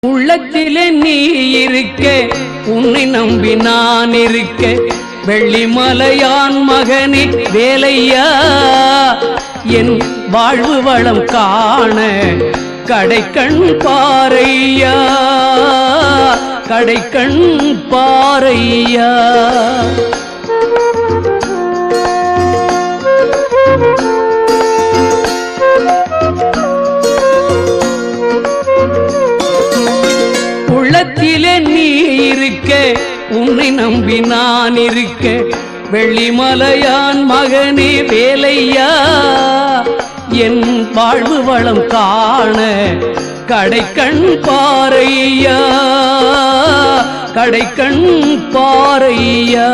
உள்ளத்திலே நீ இருக்க, உன்னை நம்பி நான் இருக்க, வெள்ளிமலையான் மகனே வேலையா, என் வாழ்வு வளம் காண கடைக்கண் பாரையா, கடைக்கண் பாரையா. உள்ளத்திலே நீ இருக்க, உன்னை நம்பி நான் இருக்க, வெள்ளிமலையான் மகனே வேலையா, என் வாழ்வு வளம் காண கடைக்கண் பாரையா, கடைக்கண் பாரையா.